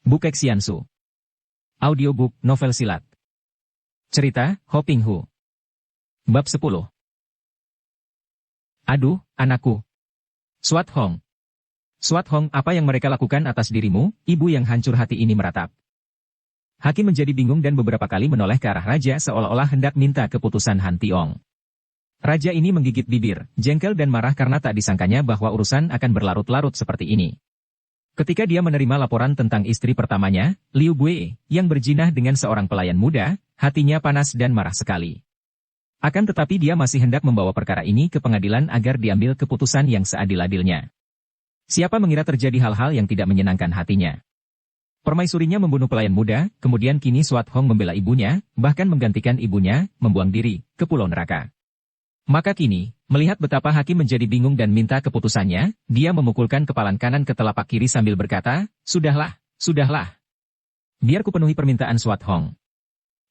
Bukek Xiansu. Audiobook novel silat. Cerita, Ho Ping Hu. Bab 10. Aduh, anakku. Swat Hong. Swat Hong, apa yang mereka lakukan atas dirimu, ibu yang hancur hati ini meratap. Hakim menjadi bingung dan beberapa kali menoleh ke arah raja seolah-olah hendak minta keputusan Han Tiong. Raja ini menggigit bibir, jengkel dan marah karena tak disangkanya bahwa urusan akan berlarut-larut seperti ini. Ketika dia menerima laporan tentang istri pertamanya, Liu Bue, yang berjinah dengan seorang pelayan muda, hatinya panas dan marah sekali. Akan tetapi dia masih hendak membawa perkara ini ke pengadilan agar diambil keputusan yang seadil-adilnya. Siapa mengira terjadi hal-hal yang tidak menyenangkan hatinya. Permaisurinya membunuh pelayan muda, kemudian kini Swat Hong membela ibunya, bahkan menggantikan ibunya, membuang diri, ke pulau neraka. Maka kini, melihat betapa hakim menjadi bingung dan minta keputusannya, dia memukulkan kepalan kanan ke telapak kiri sambil berkata, "Sudahlah, sudahlah. Biar ku penuhi permintaan Swat Hong."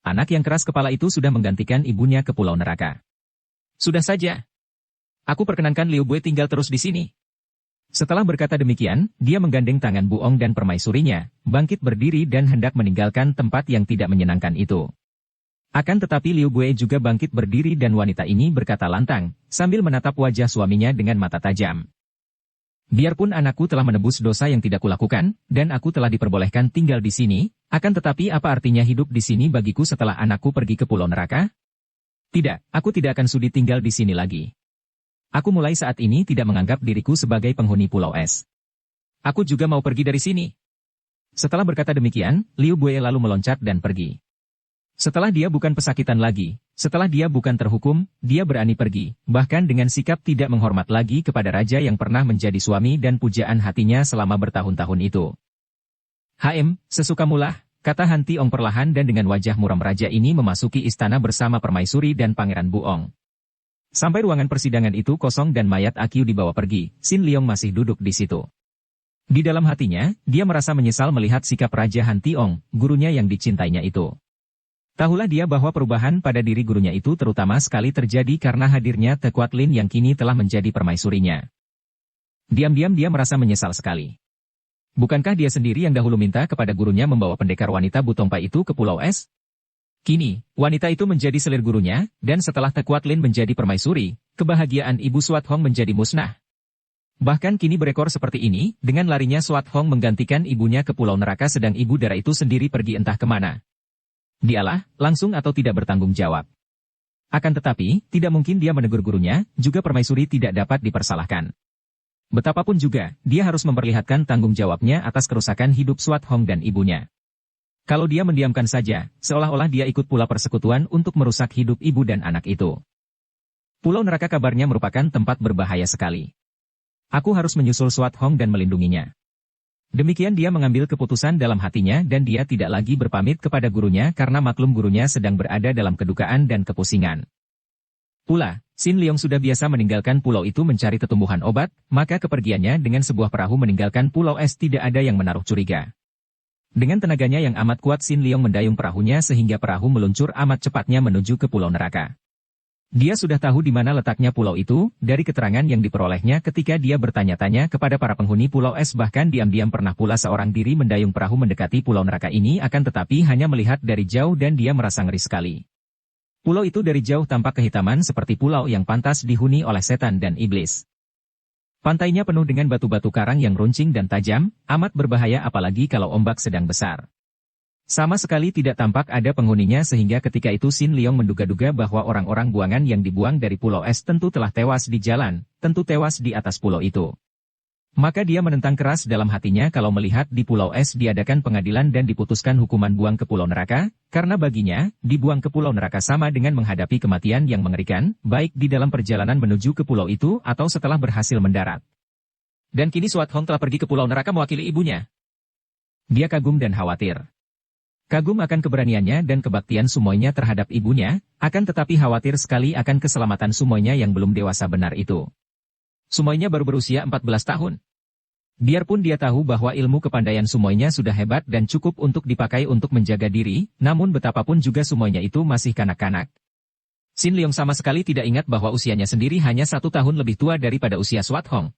Anak yang keras kepala itu sudah menggantikan ibunya ke pulau neraka. "Sudah saja. Aku perkenankan Liu Bue tinggal terus di sini." Setelah berkata demikian, dia menggandeng tangan Buong dan permaisurinya, bangkit berdiri dan hendak meninggalkan tempat yang tidak menyenangkan itu. Akan tetapi Liu Bue juga bangkit berdiri dan wanita ini berkata lantang, sambil menatap wajah suaminya dengan mata tajam. "Biarpun anakku telah menebus dosa yang tidak kulakukan, dan aku telah diperbolehkan tinggal di sini, akan tetapi apa artinya hidup di sini bagiku setelah anakku pergi ke pulau neraka? Tidak, aku tidak akan sudi tinggal di sini lagi. Aku mulai saat ini tidak menganggap diriku sebagai penghuni Pulau Es. Aku juga mau pergi dari sini." Setelah berkata demikian, Liu Bue lalu meloncat dan pergi. Setelah dia bukan pesakitan lagi, setelah dia bukan terhukum, dia berani pergi, bahkan dengan sikap tidak menghormat lagi kepada raja yang pernah menjadi suami dan pujaan hatinya selama bertahun-tahun itu. Sesukamulah, kata Han Tiong perlahan dan dengan wajah muram raja ini memasuki istana bersama permaisuri dan pangeran Buong. Sampai ruangan persidangan itu kosong dan mayat Akiu dibawa pergi, Sin Leong masih duduk di situ. Di dalam hatinya, dia merasa menyesal melihat sikap Raja Han Tiong, gurunya yang dicintainya itu. Tahulah dia bahwa perubahan pada diri gurunya itu terutama sekali terjadi karena hadirnya Te Kuat Lin yang kini telah menjadi permaisurinya. Diam-diam dia merasa menyesal sekali. Bukankah dia sendiri yang dahulu minta kepada gurunya membawa pendekar wanita Butongpai itu ke Pulau Es? Kini, wanita itu menjadi selir gurunya, dan setelah Te Kuat Lin menjadi permaisuri, kebahagiaan ibu Swat Hong menjadi musnah. Bahkan kini berekor seperti ini, dengan larinya Swat Hong menggantikan ibunya ke pulau neraka sedang ibu dara itu sendiri pergi entah kemana. Dialah, langsung atau tidak bertanggung jawab. Akan tetapi, tidak mungkin dia menegur gurunya, juga permaisuri tidak dapat dipersalahkan. Betapapun juga, dia harus memperlihatkan tanggung jawabnya atas kerusakan hidup Swat Hong dan ibunya. Kalau dia mendiamkan saja, seolah-olah dia ikut pula persekutuan untuk merusak hidup ibu dan anak itu. Pulau neraka kabarnya merupakan tempat berbahaya sekali. Aku harus menyusul Swat Hong dan melindunginya. Demikian dia mengambil keputusan dalam hatinya dan dia tidak lagi berpamit kepada gurunya karena maklum gurunya sedang berada dalam kedukaan dan kepusingan. Pula, Sin Leong sudah biasa meninggalkan pulau itu mencari tetumbuhan obat, maka kepergiannya dengan sebuah perahu meninggalkan Pulau Es tidak ada yang menaruh curiga. Dengan tenaganya yang amat kuat Sin Leong mendayung perahunya sehingga perahu meluncur amat cepatnya menuju ke pulau neraka. Dia sudah tahu di mana letaknya pulau itu, dari keterangan yang diperolehnya ketika dia bertanya-tanya kepada para penghuni Pulau Es bahkan diam-diam pernah pula seorang diri mendayung perahu mendekati pulau neraka ini akan tetapi hanya melihat dari jauh dan dia merasa ngeri sekali. Pulau itu dari jauh tampak kehitaman seperti pulau yang pantas dihuni oleh setan dan iblis. Pantainya penuh dengan batu-batu karang yang runcing dan tajam, amat berbahaya apalagi kalau ombak sedang besar. Sama sekali tidak tampak ada penghuninya sehingga ketika itu Sin Leong menduga-duga bahwa orang-orang buangan yang dibuang dari Pulau Es tentu telah tewas di jalan, tentu tewas di atas pulau itu. Maka dia menentang keras dalam hatinya kalau melihat di Pulau Es diadakan pengadilan dan diputuskan hukuman buang ke pulau neraka, karena baginya, dibuang ke pulau neraka sama dengan menghadapi kematian yang mengerikan, baik di dalam perjalanan menuju ke pulau itu atau setelah berhasil mendarat. Dan kini Swat Hong telah pergi ke pulau neraka mewakili ibunya. Dia kagum dan khawatir. Kagum akan keberaniannya dan kebaktian Sumoynya terhadap ibunya, akan tetapi khawatir sekali akan keselamatan Sumoynya yang belum dewasa benar itu. Sumoynya baru berusia 14 tahun. Biarpun dia tahu bahwa ilmu kepandaian Sumoynya sudah hebat dan cukup untuk dipakai untuk menjaga diri, namun betapapun juga Sumoynya itu masih kanak-kanak. Sin Leong sama sekali tidak ingat bahwa usianya sendiri hanya 1 tahun lebih tua daripada usia Swat Hong.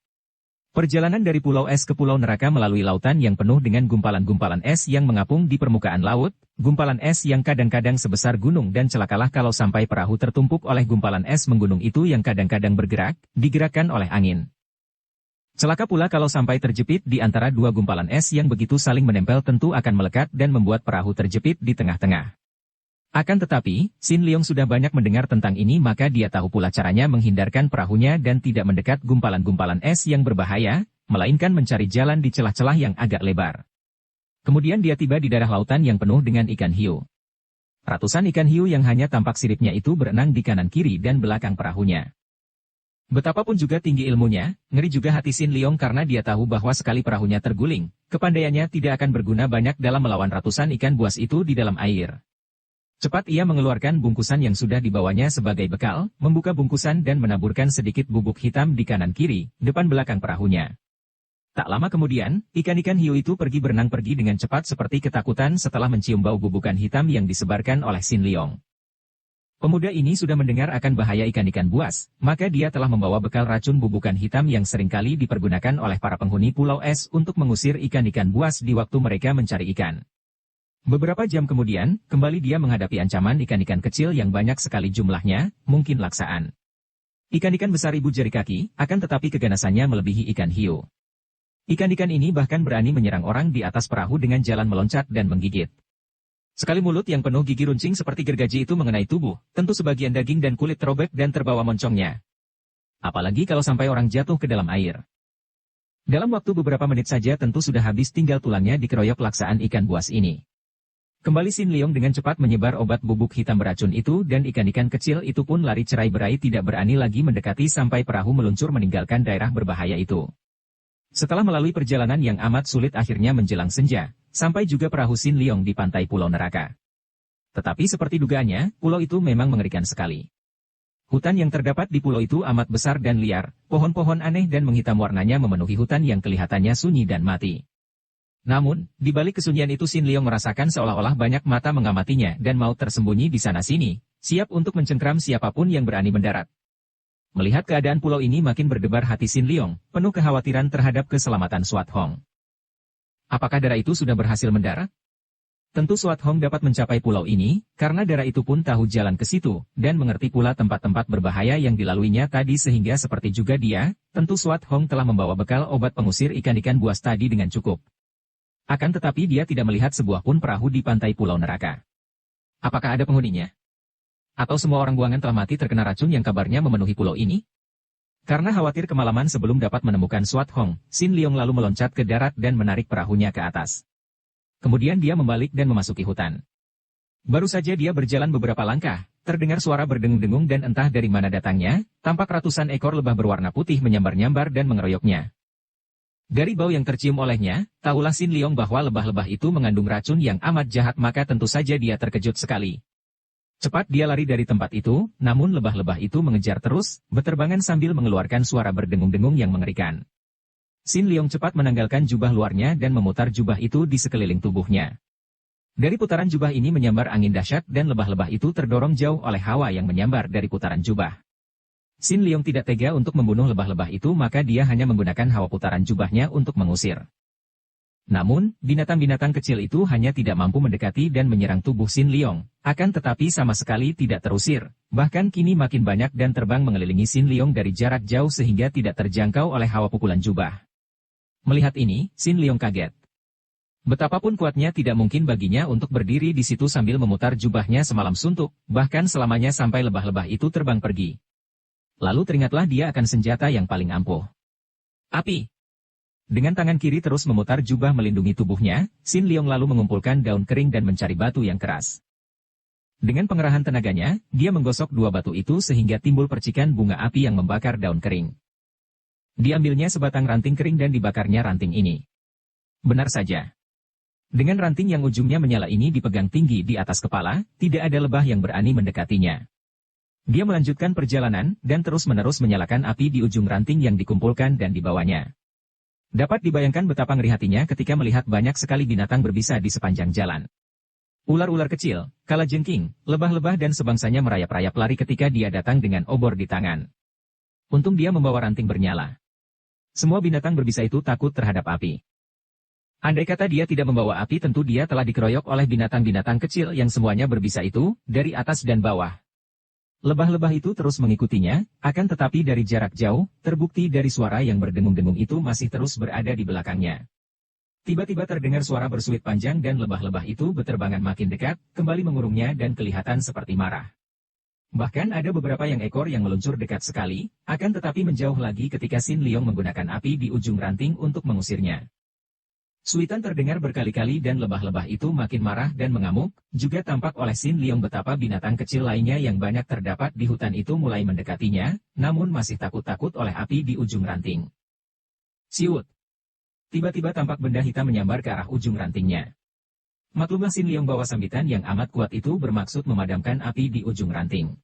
Perjalanan dari pulau es ke pulau neraka melalui lautan yang penuh dengan gumpalan-gumpalan es yang mengapung di permukaan laut, gumpalan es yang kadang-kadang sebesar gunung dan celakalah kalau sampai perahu tertumpuk oleh gumpalan es menggunung itu yang kadang-kadang bergerak, digerakkan oleh angin. Celaka pula kalau sampai terjepit di antara dua gumpalan es yang begitu saling menempel tentu akan melekat dan membuat perahu terjepit di tengah-tengah. Akan tetapi, Sin Leong sudah banyak mendengar tentang ini maka dia tahu pula caranya menghindarkan perahunya dan tidak mendekat gumpalan-gumpalan es yang berbahaya, melainkan mencari jalan di celah-celah yang agak lebar. Kemudian dia tiba di daerah lautan yang penuh dengan ikan hiu. Ratusan ikan hiu yang hanya tampak siripnya itu berenang di kanan kiri dan belakang perahunya. Betapapun juga tinggi ilmunya, ngeri juga hati Sin Leong karena dia tahu bahwa sekali perahunya terguling, kepandaiannya tidak akan berguna banyak dalam melawan ratusan ikan buas itu di dalam air. Cepat ia mengeluarkan bungkusan yang sudah dibawanya sebagai bekal, membuka bungkusan dan menaburkan sedikit bubuk hitam di kanan kiri, depan belakang perahunya. Tak lama kemudian, ikan-ikan hiu itu pergi berenang dengan cepat seperti ketakutan setelah mencium bau bubukan hitam yang disebarkan oleh Sin Leong. Pemuda ini sudah mendengar akan bahaya ikan-ikan buas, maka dia telah membawa bekal racun bubukan hitam yang seringkali dipergunakan oleh para penghuni pulau es untuk mengusir ikan-ikan buas di waktu mereka mencari ikan. Beberapa jam kemudian, kembali dia menghadapi ancaman ikan-ikan kecil yang banyak sekali jumlahnya, mungkin laksaan. Ikan-ikan besar ibu jari kaki, akan tetapi keganasannya melebihi ikan hiu. Ikan-ikan ini bahkan berani menyerang orang di atas perahu dengan jalan meloncat dan menggigit. Sekali mulut yang penuh gigi runcing seperti gergaji itu mengenai tubuh, tentu sebagian daging dan kulit terobek dan terbawa moncongnya. Apalagi kalau sampai orang jatuh ke dalam air. Dalam waktu beberapa menit saja tentu sudah habis tinggal tulangnya dikeroyok laksaan ikan buas ini. Kembali Sin Leong dengan cepat menyebar obat bubuk hitam beracun itu dan ikan-ikan kecil itu pun lari cerai-berai tidak berani lagi mendekati sampai perahu meluncur meninggalkan daerah berbahaya itu. Setelah melalui perjalanan yang amat sulit akhirnya menjelang senja, sampai juga perahu Sin Leong di pantai pulau neraka. Tetapi seperti dugaannya, pulau itu memang mengerikan sekali. Hutan yang terdapat di pulau itu amat besar dan liar, pohon-pohon aneh dan menghitam warnanya memenuhi hutan yang kelihatannya sunyi dan mati. Namun, di balik kesunyian itu Sin Leong merasakan seolah-olah banyak mata mengamatinya dan mau tersembunyi di sana-sini, siap untuk mencengkram siapapun yang berani mendarat. Melihat keadaan pulau ini makin berdebar hati Sin Leong, penuh kekhawatiran terhadap keselamatan Swat Hong. Apakah Dara itu sudah berhasil mendarat? Tentu Swat Hong dapat mencapai pulau ini, karena Dara itu pun tahu jalan ke situ, dan mengerti pula tempat-tempat berbahaya yang dilaluinya tadi sehingga seperti juga dia, tentu Swat Hong telah membawa bekal obat pengusir ikan-ikan buas tadi dengan cukup. Akan tetapi dia tidak melihat sebuah pun perahu di pantai pulau neraka. Apakah ada penghuninya? Atau semua orang buangan telah mati terkena racun yang kabarnya memenuhi pulau ini? Karena khawatir kemalaman sebelum dapat menemukan Swat Hong, Sin Leong lalu meloncat ke darat dan menarik perahunya ke atas. Kemudian dia membalik dan memasuki hutan. Baru saja dia berjalan beberapa langkah, terdengar suara berdengung-dengung dan entah dari mana datangnya, tampak ratusan ekor lebah berwarna putih menyambar-nyambar dan mengeroyoknya. Dari bau yang tercium olehnya, tahulah Sin Leong bahwa lebah-lebah itu mengandung racun yang amat jahat maka tentu saja dia terkejut sekali. Cepat dia lari dari tempat itu, namun lebah-lebah itu mengejar terus, beterbangan sambil mengeluarkan suara berdengung-dengung yang mengerikan. Sin Leong cepat menanggalkan jubah luarnya dan memutar jubah itu di sekeliling tubuhnya. Dari putaran jubah ini menyambar angin dahsyat dan lebah-lebah itu terdorong jauh oleh hawa yang menyambar dari putaran jubah. Sin Leong tidak tega untuk membunuh lebah-lebah itu maka dia hanya menggunakan hawa putaran jubahnya untuk mengusir. Namun, binatang-binatang kecil itu hanya tidak mampu mendekati dan menyerang tubuh Sin Leong, akan tetapi sama sekali tidak terusir, bahkan kini makin banyak dan terbang mengelilingi Sin Leong dari jarak jauh sehingga tidak terjangkau oleh hawa pukulan jubah. Melihat ini, Sin Leong kaget. Betapapun kuatnya tidak mungkin baginya untuk berdiri di situ sambil memutar jubahnya semalam suntuk, bahkan selamanya sampai lebah-lebah itu terbang pergi. Lalu teringatlah dia akan senjata yang paling ampuh. Api. Dengan tangan kiri terus memutar jubah melindungi tubuhnya, Sin Leong lalu mengumpulkan daun kering dan mencari batu yang keras. Dengan pengerahan tenaganya, dia menggosok dua batu itu sehingga timbul percikan bunga api yang membakar daun kering. Diambilnya sebatang ranting kering dan dibakarnya ranting ini. Benar saja. Dengan ranting yang ujungnya menyala ini dipegang tinggi di atas kepala, tidak ada lebah yang berani mendekatinya. Dia melanjutkan perjalanan, dan terus-menerus menyalakan api di ujung ranting yang dikumpulkan dan dibawanya. Dapat dibayangkan betapa ngeri hatinya ketika melihat banyak sekali binatang berbisa di sepanjang jalan. Ular-ular kecil, kalajengking, lebah-lebah dan sebangsanya merayap-rayap lari ketika dia datang dengan obor di tangan. Untung dia membawa ranting bernyala. Semua binatang berbisa itu takut terhadap api. Andai kata dia tidak membawa api, tentu dia telah dikeroyok oleh binatang-binatang kecil yang semuanya berbisa itu, dari atas dan bawah. Lebah-lebah itu terus mengikutinya, akan tetapi dari jarak jauh, terbukti dari suara yang berdengung-dengung itu masih terus berada di belakangnya. Tiba-tiba terdengar suara bersuit panjang dan lebah-lebah itu berterbangan makin dekat, kembali mengurungnya dan kelihatan seperti marah. Bahkan ada beberapa yang ekor yang meluncur dekat sekali, akan tetapi menjauh lagi ketika Sin Leong menggunakan api di ujung ranting untuk mengusirnya. Suitan terdengar berkali-kali dan lebah-lebah itu makin marah dan mengamuk, juga tampak oleh Sin Leong betapa binatang kecil lainnya yang banyak terdapat di hutan itu mulai mendekatinya, namun masih takut-takut oleh api di ujung ranting. Siut! Tiba-tiba tampak benda hitam menyambar ke arah ujung rantingnya. Maklumlah Sin Leong bahwa sambitan yang amat kuat itu bermaksud memadamkan api di ujung ranting.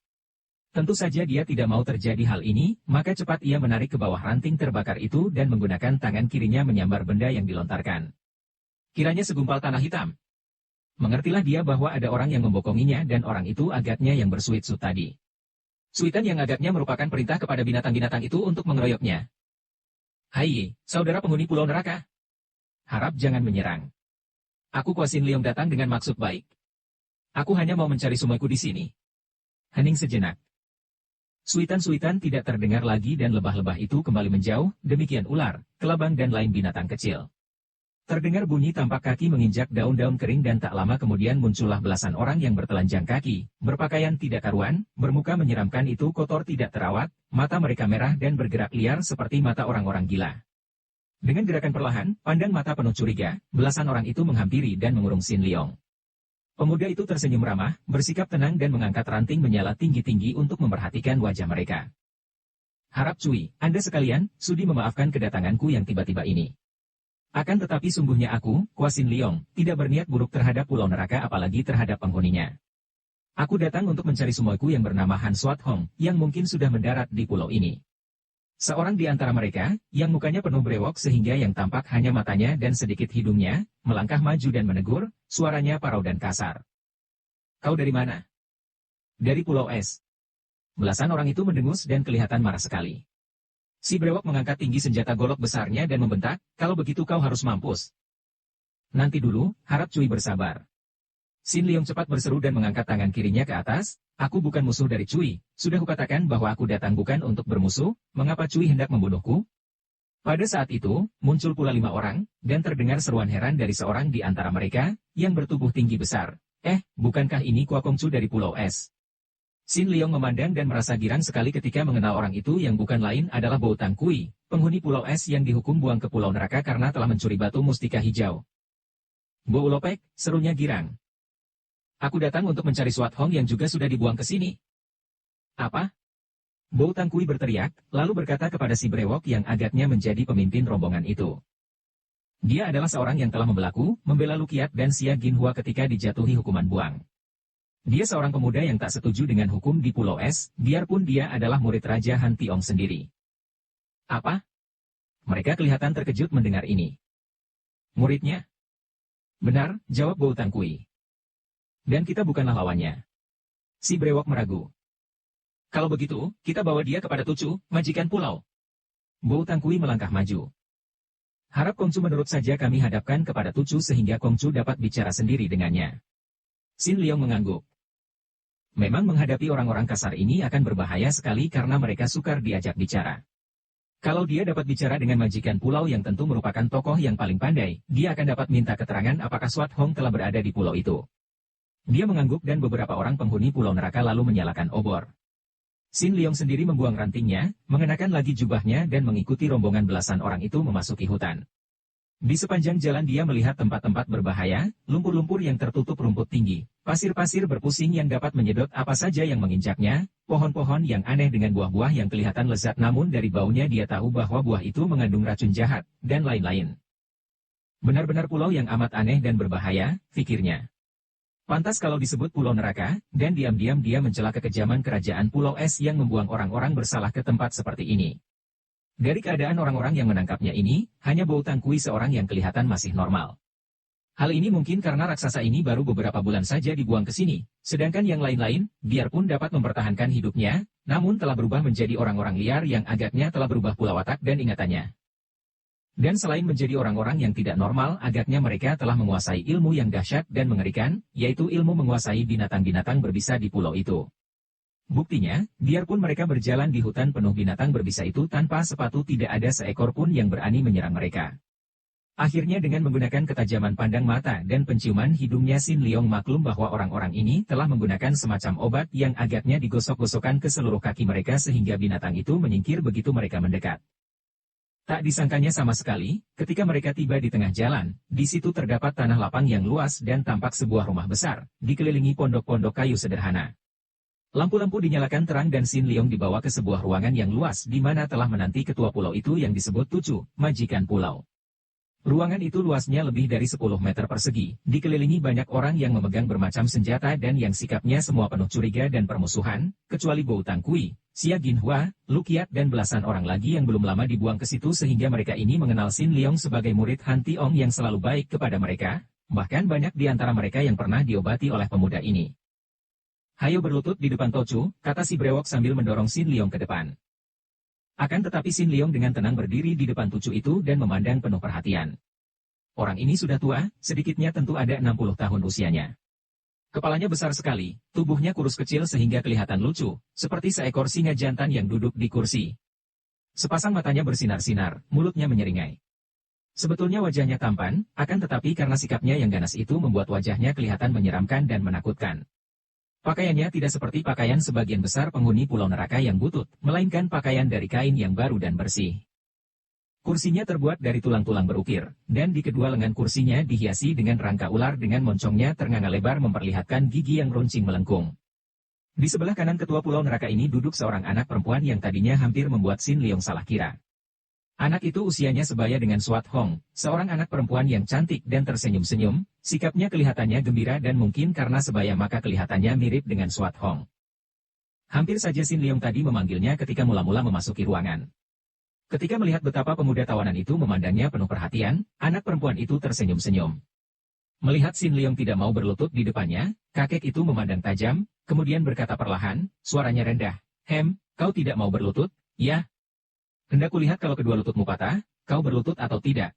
Tentu saja dia tidak mau terjadi hal ini, maka cepat ia menarik ke bawah ranting terbakar itu dan menggunakan tangan kirinya menyambar benda yang dilontarkan. Kiranya segumpal tanah hitam. Mengertilah dia bahwa ada orang yang membokonginya dan orang itu agaknya yang bersuit-suit tadi. Suitan yang agaknya merupakan perintah kepada binatang-binatang itu untuk mengeroyoknya. Hai, saudara penghuni Pulau Neraka. Harap jangan menyerang. Aku Sin Leong datang dengan maksud baik. Aku hanya mau mencari sumoiku di sini. Hening sejenak. Suitan-suitan tidak terdengar lagi dan lebah-lebah itu kembali menjauh, demikian ular, kelabang dan lain binatang kecil. Terdengar bunyi tampak kaki menginjak daun-daun kering dan tak lama kemudian muncullah belasan orang yang bertelanjang kaki, berpakaian tidak karuan, bermuka menyeramkan itu kotor tidak terawat, mata mereka merah dan bergerak liar seperti mata orang-orang gila. Dengan gerakan perlahan, pandang mata penuh curiga, belasan orang itu menghampiri dan mengurung Sin Leong. Pemuda itu tersenyum ramah, bersikap tenang dan mengangkat ranting menyala tinggi-tinggi untuk memperhatikan wajah mereka. Harap Cui, Anda sekalian, sudi memaafkan kedatanganku yang tiba-tiba ini. Akan tetapi sungguhnya aku, Sin Leong, tidak berniat buruk terhadap Pulau Neraka apalagi terhadap penghuninya. Aku datang untuk mencari sumoiku yang bernama Han Swat Hong, yang mungkin sudah mendarat di pulau ini. Seorang di antara mereka, yang mukanya penuh brewok sehingga yang tampak hanya matanya dan sedikit hidungnya, melangkah maju dan menegur, suaranya parau dan kasar. Kau dari mana? Dari Pulau Es. Belasan orang itu mendengus dan kelihatan marah sekali. Si brewok mengangkat tinggi senjata golok besarnya dan membentak, kalau begitu kau harus mampus. Nanti dulu, harap Cui bersabar. Sin Leong cepat berseru dan mengangkat tangan kirinya ke atas, aku bukan musuh dari Cui, sudah kukatakan bahwa aku datang bukan untuk bermusuh, mengapa Cui hendak membunuhku? Pada saat itu, muncul pula 5 orang, dan terdengar seruan heran dari seorang di antara mereka, yang bertubuh tinggi besar. Bukankah ini Kua Kongcu dari Pulau Es? Sin Leong memandang dan merasa girang sekali ketika mengenal orang itu yang bukan lain adalah Bo Tang Kui, penghuni Pulau Es yang dihukum buang ke Pulau Neraka karena telah mencuri batu mustika hijau. Bo Ulopek, serunya girang. Aku datang untuk mencari Swat Hong yang juga sudah dibuang ke sini. Apa? Bo Tang Kui berteriak, lalu berkata kepada si brewok yang agaknya menjadi pemimpin rombongan itu. Dia adalah seorang yang telah membela Lukiat dan Xia Ginhua ketika dijatuhi hukuman buang. Dia seorang pemuda yang tak setuju dengan hukum di Pulau Es, biarpun dia adalah murid Raja Han Tiong sendiri. Apa? Mereka kelihatan terkejut mendengar ini. Muridnya? Benar, jawab Bo Tang Kui. Dan kita bukanlah lawannya. Si brewok meragu. Kalau begitu, kita bawa dia kepada Tucu, majikan pulau. Bo Tang Kui melangkah maju. Harap Kongcu menurut saja kami hadapkan kepada Tucu sehingga Kongcu dapat bicara sendiri dengannya. Sin Leong mengangguk. Memang menghadapi orang-orang kasar ini akan berbahaya sekali karena mereka sukar diajak bicara. Kalau dia dapat bicara dengan majikan pulau yang tentu merupakan tokoh yang paling pandai, dia akan dapat minta keterangan apakah Swat Hong telah berada di pulau itu. Dia mengangguk dan beberapa orang penghuni Pulau Neraka lalu menyalakan obor. Sin Leong sendiri membuang rantingnya, mengenakan lagi jubahnya dan mengikuti rombongan belasan orang itu memasuki hutan. Di sepanjang jalan dia melihat tempat-tempat berbahaya, lumpur-lumpur yang tertutup rumput tinggi, pasir-pasir berpusing yang dapat menyedot apa saja yang menginjaknya, pohon-pohon yang aneh dengan buah-buah yang kelihatan lezat namun dari baunya dia tahu bahwa buah itu mengandung racun jahat, dan lain-lain. Benar-benar pulau yang amat aneh dan berbahaya, pikirnya. Pantas kalau disebut Pulau Neraka, dan diam-diam dia mencela kekejaman kerajaan Pulau Es yang membuang orang-orang bersalah ke tempat seperti ini. Dari keadaan orang-orang yang menangkapnya ini, hanya Bo Tang Kui seorang yang kelihatan masih normal. Hal ini mungkin karena raksasa ini baru beberapa bulan saja dibuang ke sini, sedangkan yang lain-lain, biarpun dapat mempertahankan hidupnya, namun telah berubah menjadi orang-orang liar yang agaknya telah berubah pula watak dan ingatannya. Dan selain menjadi orang-orang yang tidak normal, agaknya mereka telah menguasai ilmu yang dahsyat dan mengerikan, yaitu ilmu menguasai binatang-binatang berbisa di pulau itu. Buktinya, biarpun mereka berjalan di hutan penuh binatang berbisa itu tanpa sepatu, tidak ada seekor pun yang berani menyerang mereka. Akhirnya dengan menggunakan ketajaman pandang mata dan penciuman hidungnya, Sin Leong maklum bahwa orang-orang ini telah menggunakan semacam obat yang agaknya digosok-gosokkan ke seluruh kaki mereka sehingga binatang itu menyingkir begitu mereka mendekat. Tak disangkanya sama sekali, ketika mereka tiba di tengah jalan, di situ terdapat tanah lapang yang luas dan tampak sebuah rumah besar, dikelilingi pondok-pondok kayu sederhana. Lampu-lampu dinyalakan terang dan Sin Leong dibawa ke sebuah ruangan yang luas di mana telah menanti ketua pulau itu yang disebut Tucu, majikan pulau. Ruangan itu luasnya lebih dari 10 meter persegi, dikelilingi banyak orang yang memegang bermacam senjata dan yang sikapnya semua penuh curiga dan permusuhan, kecuali Bou Tangkui, Xia Ginhua, Lu Qiat dan belasan orang lagi yang belum lama dibuang ke situ sehingga mereka ini mengenal Sin Leong sebagai murid Han Tiong yang selalu baik kepada mereka, bahkan banyak di antara mereka yang pernah diobati oleh pemuda ini. "Hayo berlutut di depan Tocu," kata si brewok sambil mendorong Sin Leong ke depan. Akan tetapi Sin Leong dengan tenang berdiri di depan Tucu itu dan memandang penuh perhatian. Orang ini sudah tua, sedikitnya tentu ada 60 tahun usianya. Kepalanya besar sekali, tubuhnya kurus kecil sehingga kelihatan lucu, seperti seekor singa jantan yang duduk di kursi. Sepasang matanya bersinar-sinar, mulutnya menyeringai. Sebetulnya wajahnya tampan, akan tetapi karena sikapnya yang ganas itu membuat wajahnya kelihatan menyeramkan dan menakutkan. Pakaiannya tidak seperti pakaian sebagian besar penghuni pulau neraka yang butut, melainkan pakaian dari kain yang baru dan bersih. Kursinya terbuat dari tulang-tulang berukir, dan di kedua lengan kursinya dihiasi dengan rangka ular dengan moncongnya ternganga lebar memperlihatkan gigi yang runcing melengkung. Di sebelah kanan ketua pulau neraka ini duduk seorang anak perempuan yang tadinya hampir membuat Sin Leong salah kira. Anak itu usianya sebaya dengan Swat Hong, seorang anak perempuan yang cantik dan tersenyum-senyum, sikapnya kelihatannya gembira dan mungkin karena sebaya maka kelihatannya mirip dengan Swat Hong. Hampir saja Sin Leong tadi memanggilnya ketika mula-mula memasuki ruangan. Ketika melihat betapa pemuda tawanan itu memandangnya penuh perhatian, anak perempuan itu tersenyum-senyum. Melihat Sin Leong tidak mau berlutut di depannya, kakek itu memandang tajam, kemudian berkata perlahan, suaranya rendah, kau tidak mau berlutut, ya? Hendak kulihat kalau kedua lututmu patah, kau berlutut atau tidak."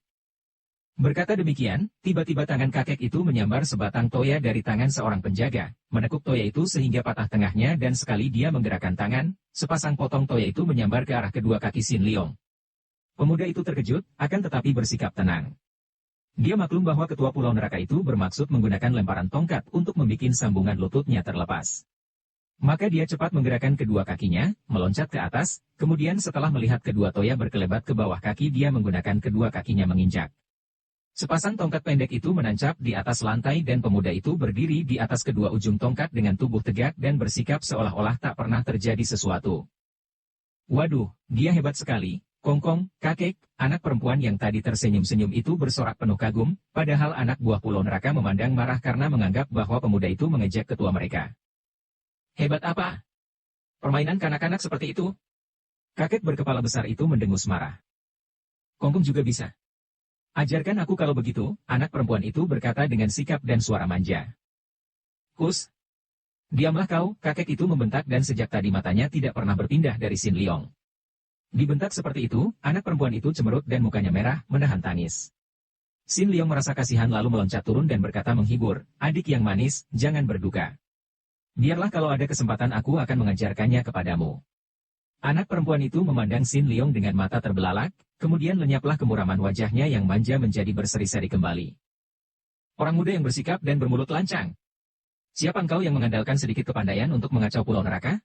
Berkata demikian, tiba-tiba tangan kakek itu menyambar sebatang toya dari tangan seorang penjaga, menekuk toya itu sehingga patah tengahnya dan sekali dia menggerakkan tangan, sepasang potong toya itu menyambar ke arah kedua kaki Sin Leong. Pemuda itu terkejut, akan tetapi bersikap tenang. Dia maklum bahwa ketua pulau neraka itu bermaksud menggunakan lemparan tongkat untuk membuat sambungan lututnya terlepas. Maka dia cepat menggerakkan kedua kakinya, meloncat ke atas, kemudian setelah melihat kedua toya berkelebat ke bawah kaki dia menggunakan kedua kakinya menginjak. Sepasang tongkat pendek itu menancap di atas lantai dan pemuda itu berdiri di atas kedua ujung tongkat dengan tubuh tegak dan bersikap seolah-olah tak pernah terjadi sesuatu. "Waduh, dia hebat sekali, Kongkong, kakek," anak perempuan yang tadi tersenyum-senyum itu bersorak penuh kagum, padahal anak buah pulau neraka memandang marah karena menganggap bahwa pemuda itu mengejek ketua mereka. "Hebat apa? Permainan kanak-kanak seperti itu?" Kakek berkepala besar itu mendengus marah. "Kongkong juga bisa. Ajarkan aku kalau begitu," anak perempuan itu berkata dengan sikap dan suara manja. "Hus! Diamlah kau," kakek itu membentak dan sejak tadi matanya tidak pernah berpindah dari Sin Leong. Dibentak seperti itu, anak perempuan itu cemerut dan mukanya merah, menahan tangis. Sin Leong merasa kasihan lalu meloncat turun dan berkata menghibur, "Adik yang manis, jangan berduka. Biarlah kalau ada kesempatan aku akan mengajarkannya kepadamu." Anak perempuan itu memandang Sin Leong dengan mata terbelalak, kemudian lenyaplah kemuraman wajahnya yang manja menjadi berseri-seri kembali. "Orang muda yang bersikap dan bermulut lancang. Siapa engkau yang mengandalkan sedikit kepandaian untuk mengacau pulau neraka?"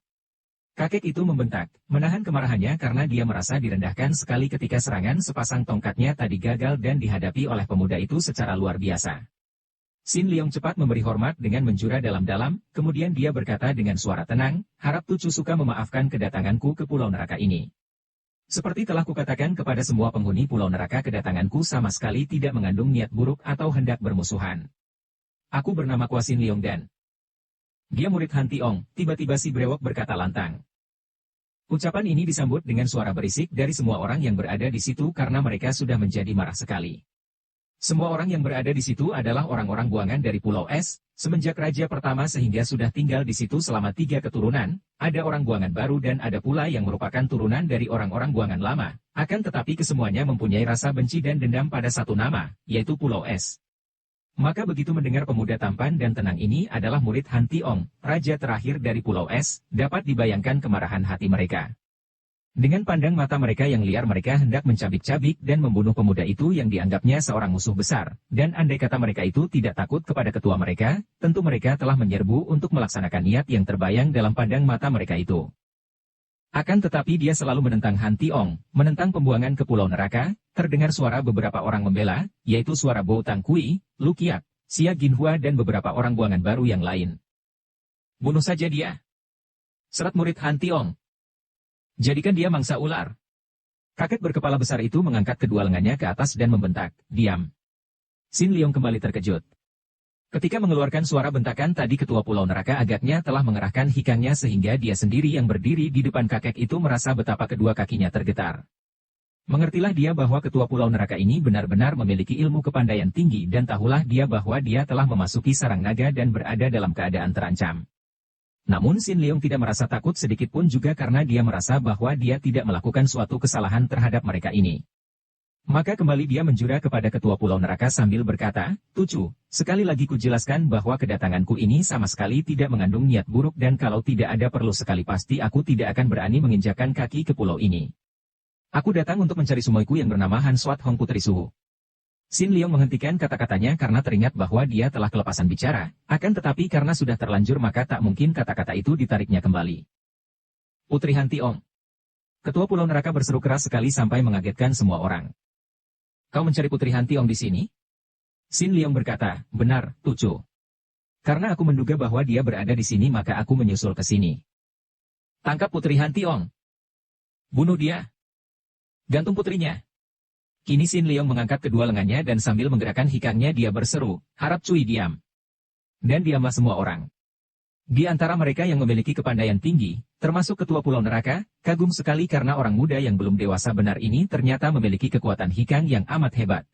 Kakek itu membentak, menahan kemarahannya karena dia merasa direndahkan sekali ketika serangan sepasang tongkatnya tadi gagal dan dihadapi oleh pemuda itu secara luar biasa. Sin Leong cepat memberi hormat dengan menjura dalam-dalam, kemudian dia berkata dengan suara tenang, "Harap Tucu suka memaafkan kedatanganku ke pulau neraka ini. Seperti telah kukatakan kepada semua penghuni pulau neraka, kedatanganku sama sekali tidak mengandung niat buruk atau hendak bermusuhan. Aku bernama Kwa Sin Leong dan..." "Dia murid Han Tiong," tiba-tiba si brewok berkata lantang. Ucapan ini disambut dengan suara berisik dari semua orang yang berada di situ karena mereka sudah menjadi marah sekali. Semua orang yang berada di situ adalah orang-orang buangan dari Pulau Es, semenjak raja pertama sehingga sudah tinggal di situ selama 3 keturunan, ada orang buangan baru dan ada pula yang merupakan turunan dari orang-orang buangan lama, akan tetapi kesemuanya mempunyai rasa benci dan dendam pada satu nama, yaitu Pulau Es. Maka begitu mendengar pemuda tampan dan tenang ini adalah murid Han Tiong, raja terakhir dari Pulau Es, dapat dibayangkan kemarahan hati mereka. Dengan pandang mata mereka yang liar mereka hendak mencabik-cabik dan membunuh pemuda itu yang dianggapnya seorang musuh besar, dan andai kata mereka itu tidak takut kepada ketua mereka, tentu mereka telah menyerbu untuk melaksanakan niat yang terbayang dalam pandang mata mereka itu. Akan tetapi dia selalu menentang Han Tiong, menentang pembuangan ke pulau neraka, terdengar suara beberapa orang membela, yaitu suara Bo Tang Kui, Lu Kiak, Xia Ginhua dan beberapa orang buangan baru yang lain. Bunuh saja dia. Serat murid Han Tiong. Jadikan dia mangsa ular. Kakek berkepala besar itu mengangkat kedua lengannya ke atas dan membentak, diam. Sin Leong kembali terkejut. Ketika mengeluarkan suara bentakan tadi ketua pulau neraka agaknya telah mengerahkan hikangnya sehingga dia sendiri yang berdiri di depan kakek itu merasa betapa kedua kakinya tergetar. Mengertilah dia bahwa ketua pulau neraka ini benar-benar memiliki ilmu kepandaian tinggi dan tahulah dia bahwa dia telah memasuki sarang naga dan berada dalam keadaan terancam. Namun Sin Leong tidak merasa takut sedikit pun juga karena dia merasa bahwa dia tidak melakukan suatu kesalahan terhadap mereka ini. Maka kembali dia menjura kepada ketua pulau neraka sambil berkata, Tucu, sekali lagi kujelaskan bahwa kedatanganku ini sama sekali tidak mengandung niat buruk dan kalau tidak ada perlu sekali pasti aku tidak akan berani menginjakan kaki ke pulau ini. Aku datang untuk mencari sumoiku yang bernama Han Swat Hong Putri Suhu. Sin Leong menghentikan kata-katanya karena teringat bahwa dia telah kelepasan bicara, akan tetapi karena sudah terlanjur maka tak mungkin kata-kata itu ditariknya kembali. Putri Han Tiong. Ketua Pulau Neraka berseru keras sekali sampai mengagetkan semua orang. Kau mencari Putri Han Tiong di sini? Sin Leong berkata, benar, Tucu. Karena aku menduga bahwa dia berada di sini maka aku menyusul ke sini. Tangkap Putri Han Tiong. Bunuh dia. Gantung putrinya. Kini Sin Leong mengangkat kedua lengannya dan sambil menggerakkan hikangnya dia berseru, harap Cui diam. Dan diamlah semua orang. Di antara mereka yang memiliki kepandaian tinggi, termasuk ketua pulau neraka, kagum sekali karena orang muda yang belum dewasa benar ini ternyata memiliki kekuatan hikang yang amat hebat.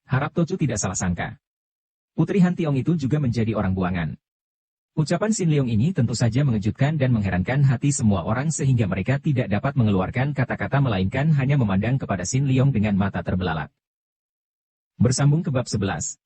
Harap Tocu tidak salah sangka. Putri Han Tiong itu juga menjadi orang buangan. Ucapan Sin Leong ini tentu saja mengejutkan dan mengherankan hati semua orang sehingga mereka tidak dapat mengeluarkan kata-kata melainkan hanya memandang kepada Sin Leong dengan mata terbelalak. Bersambung ke bab 11.